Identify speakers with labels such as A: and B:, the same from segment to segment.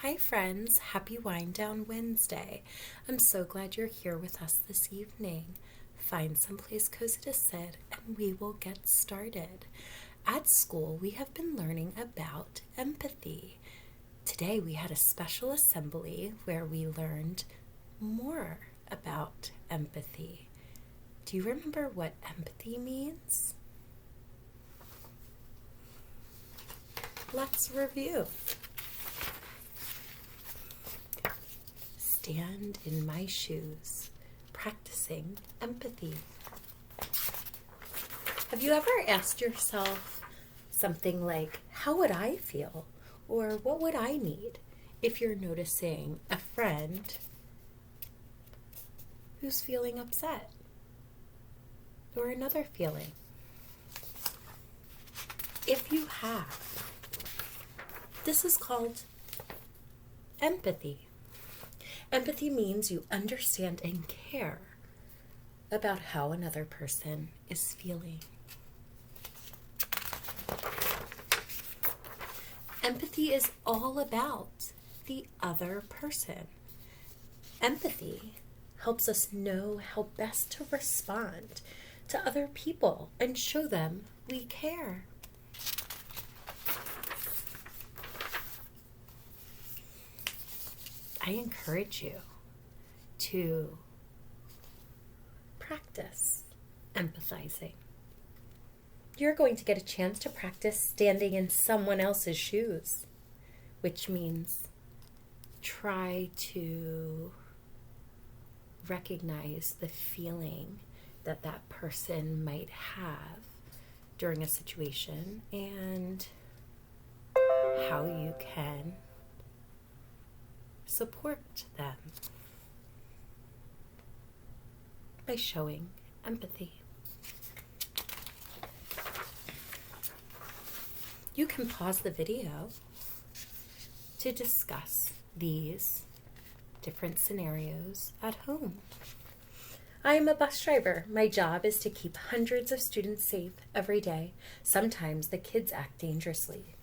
A: Hi, friends. Happy Wind Down Wednesday. I'm so glad you're here with us this evening. Find someplace cozy to sit and we will get started. At school, we have been learning about empathy. Today, we had a special assembly where we learned more about empathy. Do you remember what empathy means? Let's review. Stand in my shoes, practicing empathy. Have you ever asked yourself something like, how would I feel? Or what would I need if you're noticing a friend who's feeling upset? Or another feeling? If you have, this is called empathy. Empathy means you understand and care about how another person is feeling. Empathy is all about the other person. Empathy helps us know how best to respond to other people and show them we care. I encourage you to practice empathizing. You're going to get a chance to practice standing in someone else's shoes, which means try to recognize the feeling that that person might have during a situation and how you can support them by showing empathy. You can pause the video to discuss these different scenarios at home. I am a bus driver. My job is to keep hundreds of students safe every day. Sometimes the kids act dangerously.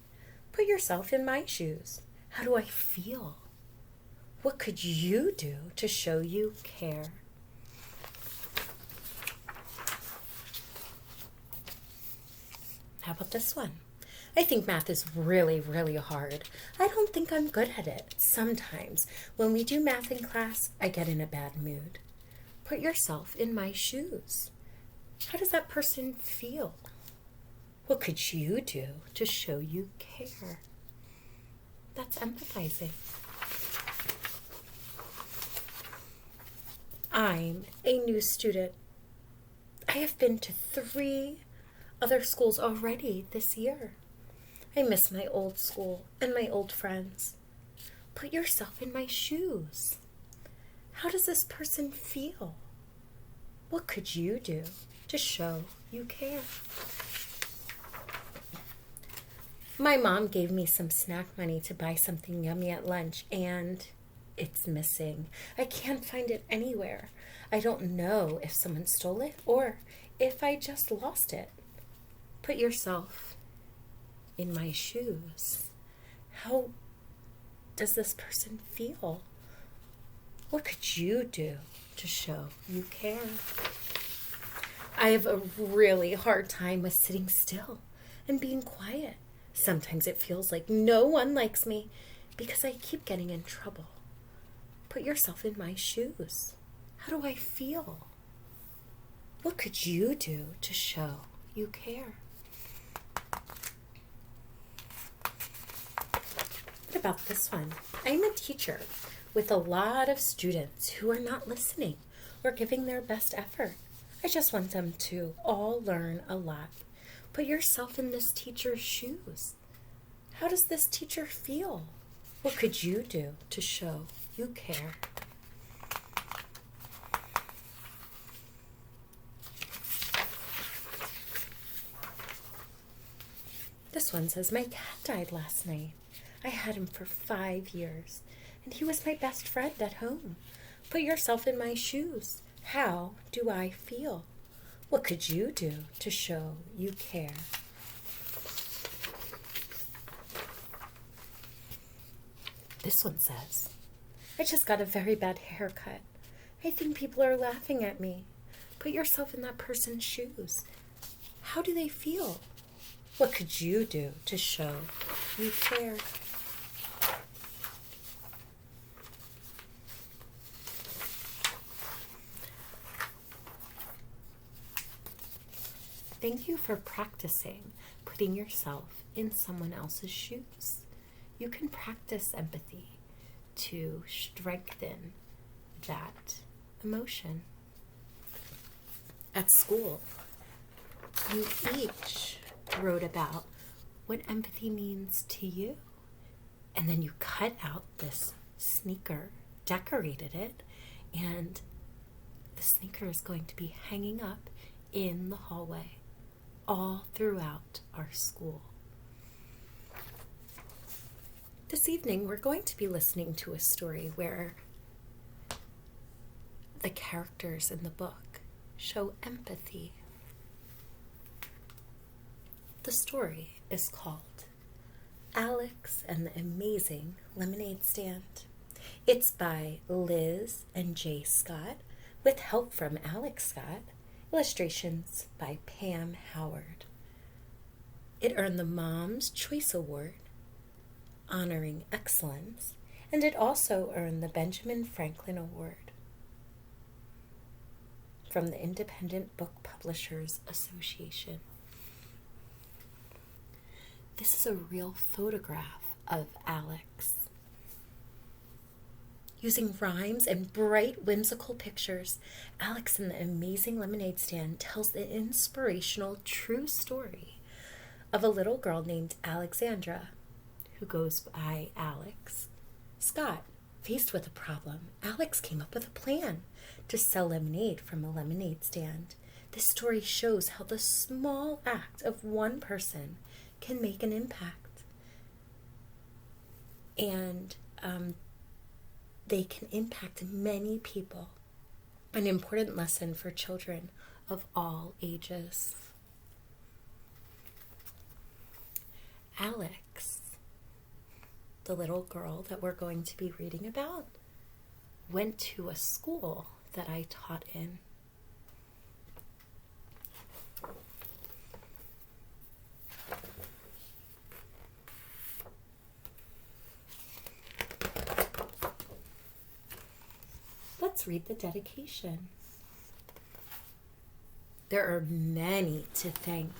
A: Put yourself in my shoes. How do I feel? What could you do to show you care? How about this one? I think math is really, really hard. I don't think I'm good at it. Sometimes when we do math in class, I get in a bad mood. Put yourself in my shoes. How does that person feel? What could you do to show you care? That's empathizing. I'm a new student. I have been to 3 other schools already this year. I miss my old school and my old friends. Put yourself in my shoes. How does this person feel? What could you do to show you care? My mom gave me some snack money to buy something yummy at lunch, and it's missing. I can't find it anywhere. I don't know if someone stole it or if I just lost it. Put yourself in my shoes. How does this person feel? What could you do to show you care? I have a really hard time with sitting still and being quiet. Sometimes it feels like no one likes me because I keep getting in trouble. Put yourself in my shoes. How do I feel? What could you do to show you care? What about this one? I'm a teacher with a lot of students who are not listening or giving their best effort. I just want them to all learn a lot. Put yourself in this teacher's shoes. How does this teacher feel? What could you do to show you care? This one says, my cat died last night. I had him for 5 years, and he was my best friend at home. Put yourself in my shoes. How do I feel? What could you do to show you care? This one says, I just got a very bad haircut. I think people are laughing at me. Put yourself in that person's shoes. How do they feel? What could you do to show you care? Thank you for practicing putting yourself in someone else's shoes. You can practice empathy to strengthen that emotion. At school, you each wrote about what empathy means to you. And then you cut out this sneaker, decorated it, and the sneaker is going to be hanging up in the hallway all throughout our school. This evening, we're going to be listening to a story where the characters in the book show empathy. The story is called Alex and the Amazing Lemonade Stand. It's by Liz and Jay Scott, with help from Alex Scott, illustrations by Pam Howard. It earned the Mom's Choice Award, honoring excellence, and it also earned the Benjamin Franklin Award from the Independent Book Publishers Association. This is a real photograph of Alex. Using rhymes and bright, whimsical pictures, Alex and the Amazing Lemonade Stand tells the inspirational true story of a little girl named Alexandra, who goes by Alex Scott. Faced with a problem, Alex came up with a plan to sell lemonade from a lemonade stand. This story shows how the small act of one person can make an impact. And they can impact many people. An important lesson for children of all ages. Alex, the little girl that we're going to be reading about, went to a school that I taught in. Let's read the dedication. There are many to thank,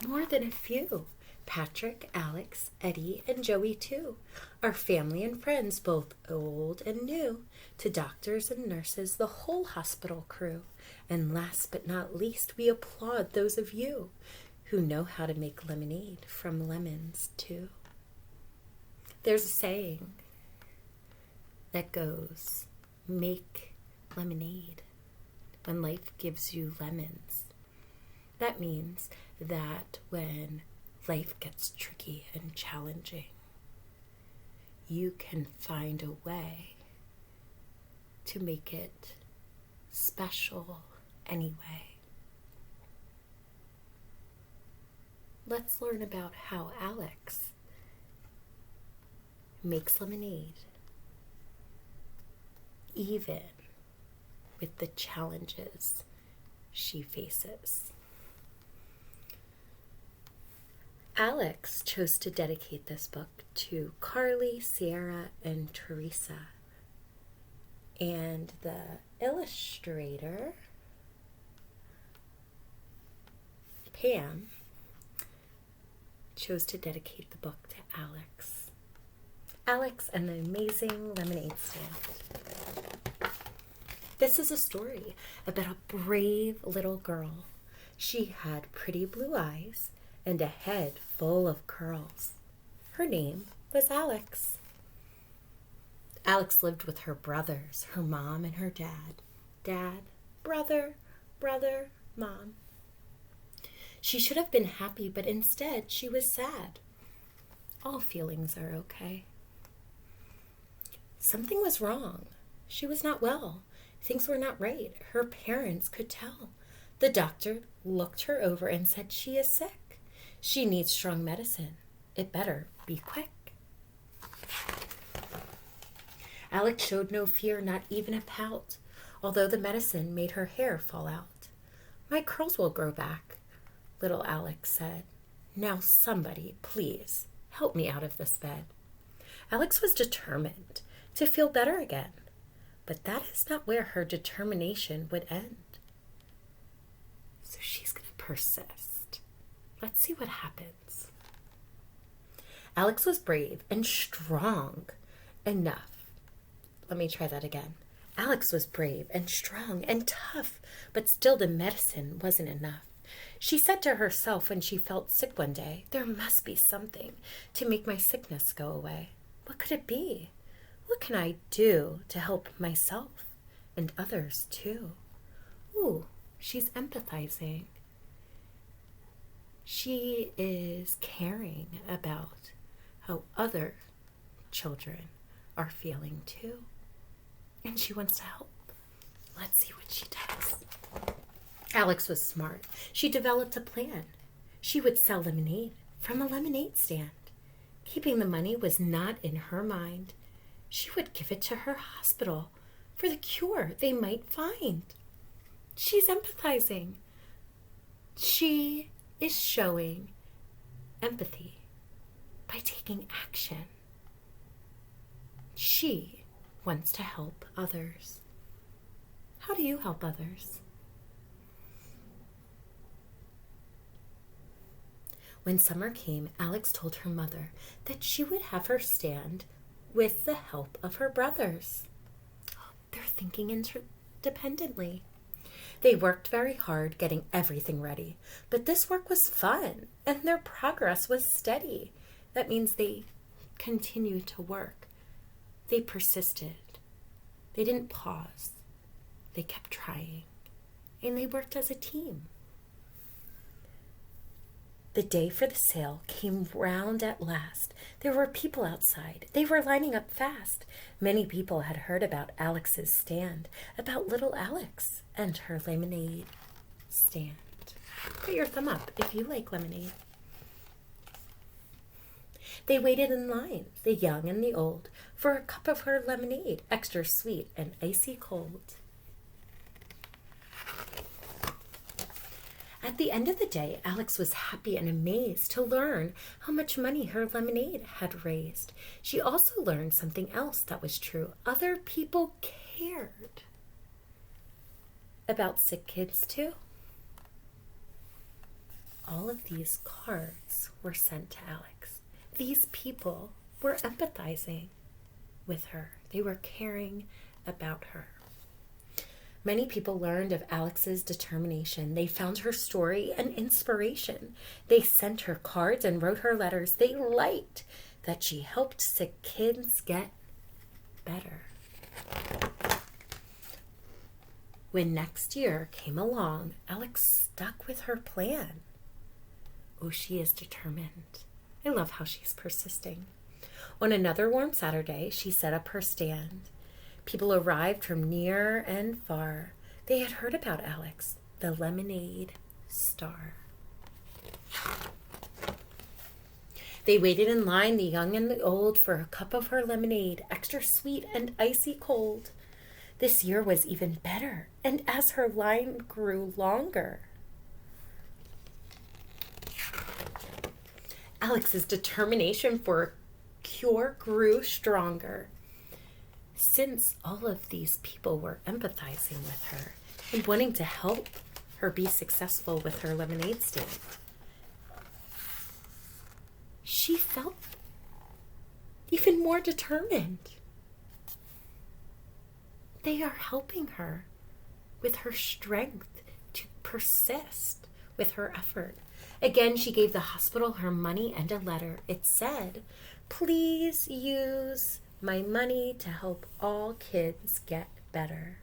A: more than a few. Patrick, Alex, Eddie, and Joey too. Our family and friends, both old and new. To doctors and nurses, the whole hospital crew. And last but not least, we applaud those of you who know how to make lemonade from lemons too. There's a saying that goes, make lemonade when life gives you lemons. That means that when life gets tricky and challenging, you can find a way to make it special anyway. Let's learn about how Alex makes lemonade, even with the challenges she faces. Alex chose to dedicate this book to Carly, Sierra, and Teresa. And the illustrator, Pam, chose to dedicate the book to Alex. Alex and the Amazing Lemonade Stand. This is a story about a brave little girl. She had pretty blue eyes and a head full of curls. Her name was Alex. Alex lived with her brothers, her mom, and her dad. Dad, brother, mom. She should have been happy, but instead she was sad. All feelings are okay. Something was wrong. She was not well. Things were not right. Her parents could tell. The doctor looked her over and said, she is sick. She needs strong medicine. It better be quick. Alex showed no fear, not even a pout, although the medicine made her hair fall out. "My curls will grow back," little Alex said. "Now somebody, please, help me out of this bed." Alex was determined to feel better again, but that is not where her determination would end. So she's going to persist. Let's see what happens. Alex was brave and strong enough. Let me try that again. Alex was brave and strong and tough, but still the medicine wasn't enough. She said to herself when she felt sick one day, "There must be something to make my sickness go away. What could it be? What can I do to help myself and others too?" Ooh, she's empathizing. She is caring about how other children are feeling too. And she wants to help. Let's see what she does. Alex was smart. She developed a plan. She would sell lemonade from a lemonade stand. Keeping the money was not in her mind. She would give it to her hospital for the cure they might find. She's empathizing. She is showing empathy by taking action. She wants to help others. How do you help others? When summer came, Alex told her mother that she would have her stand with the help of her brothers. They're thinking independently. They worked very hard getting everything ready, but this work was fun and their progress was steady. That means they continued to work. They persisted. They didn't pause. They kept trying, and they worked as a team. The day for the sale came round at last. There were people outside. They were lining up fast. Many people had heard about Alex's stand, about little Alex and her lemonade stand. Put your thumb up if you like lemonade. They waited in line, the young and the old, for a cup of her lemonade, extra sweet and icy cold. At the end of the day, Alex was happy and amazed to learn how much money her lemonade had raised. She also learned something else that was true. Other people cared about sick kids too. All of these cards were sent to Alex. These people were empathizing with her. They were caring about her. Many people learned of Alex's determination. They found her story an inspiration. They sent her cards and wrote her letters. They liked that she helped sick kids get better. When next year came along, Alex stuck with her plan. Oh, she is determined. I love how she's persisting. On another warm Saturday, she set up her stand. People arrived from near and far. They had heard about Alex, the lemonade star. They waited in line, the young and the old, for a cup of her lemonade, extra sweet and icy cold. This year was even better, and as her line grew longer, Alex's determination for a cure grew stronger. Since all of these people were empathizing with her and wanting to help her be successful with her lemonade stand, she felt even more determined. They are helping her with her strength to persist with her effort. Again, she gave the hospital her money and a letter. It said, "Please use my money to help all kids get better.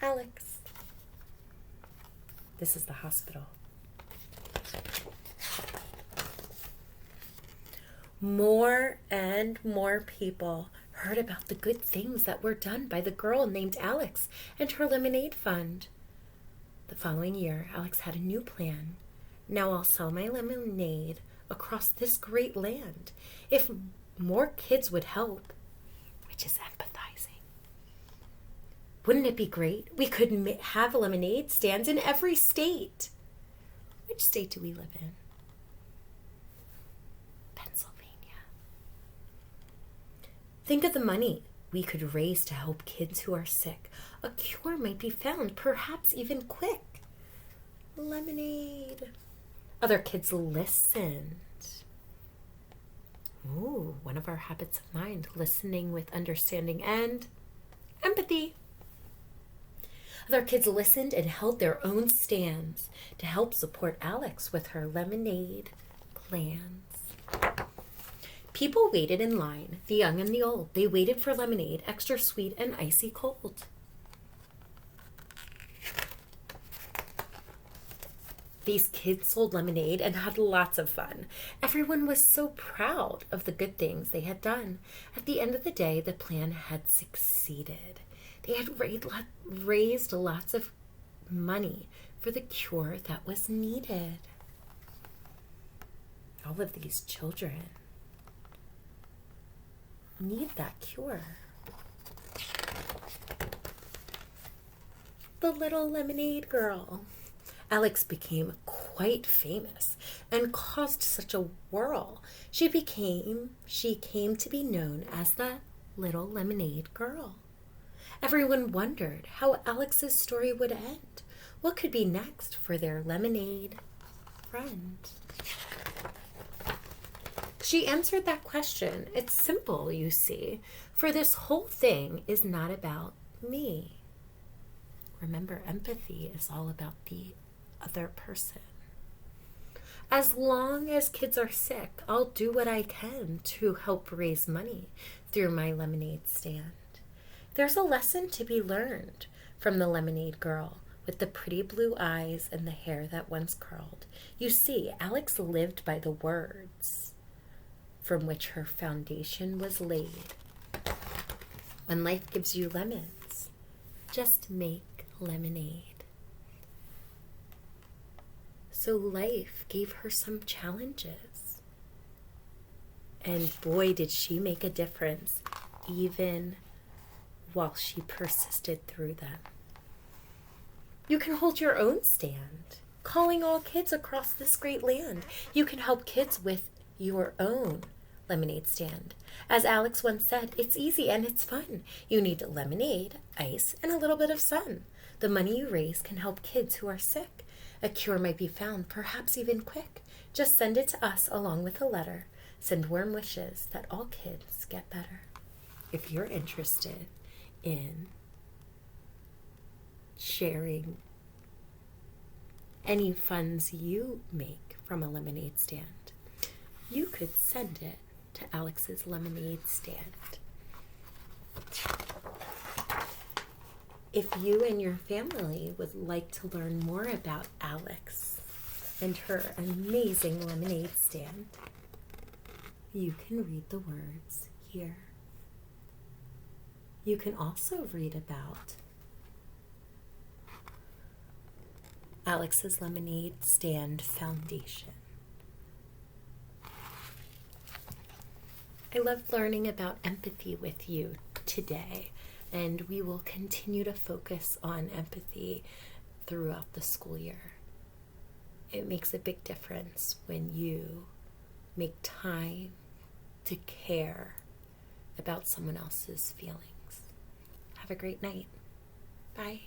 A: Alex." This is the hospital. More and more people heard about the good things that were done by the girl named Alex and her lemonade fund. The following year, Alex had a new plan. "Now I'll sell my lemonade across this great land. If more kids would help," which is empathize. Wouldn't it be great? We could have lemonade stands in every state. Which state do we live in? Pennsylvania. Think of the money we could raise to help kids who are sick. A cure might be found, perhaps even quick. Lemonade. Other kids listened. Ooh, one of our habits of mind, listening with understanding and empathy. Other kids listened and held their own stands to help support Alex with her lemonade plans. People waited in line, the young and the old. They waited for lemonade, extra sweet and icy cold. These kids sold lemonade and had lots of fun. Everyone was so proud of the good things they had done. At the end of the day, the plan had succeeded. They had raised lots of money for the cure that was needed. All of these children need that cure. The little lemonade girl. Alex became quite famous and caused such a whirl. She came to be known as the Little Lemonade Girl. Everyone wondered how Alex's story would end. What could be next for their lemonade friend? She answered that question. It's simple, you see, for this whole thing is not about me. Remember, empathy is all about the other person. As long as kids are sick, I'll do what I can to help raise money through my lemonade stand. There's a lesson to be learned from the lemonade girl with the pretty blue eyes and the hair that once curled. You see, Alex lived by the words from which her foundation was laid. When life gives you lemons, just make lemonade. So life gave her some challenges. And boy, did she make a difference, even while she persisted through them. You can hold your own stand, calling all kids across this great land. You can help kids with your own lemonade stand. As Alex once said, it's easy and it's fun. You need lemonade, ice, and a little bit of sun. The money you raise can help kids who are sick. A cure might be found, perhaps even quick. Just send it to us along with a letter. Send warm wishes that all kids get better. If you're interested in sharing any funds you make from a lemonade stand, you could send it to Alex's lemonade stand. If you and your family would like to learn more about Alex and her amazing lemonade stand, you can read the words here. You can also read about Alex's Lemonade Stand Foundation. I loved learning about empathy with you today, and we will continue to focus on empathy throughout the school year. It makes a big difference when you make time to care about someone else's feelings. Have a great night. Bye.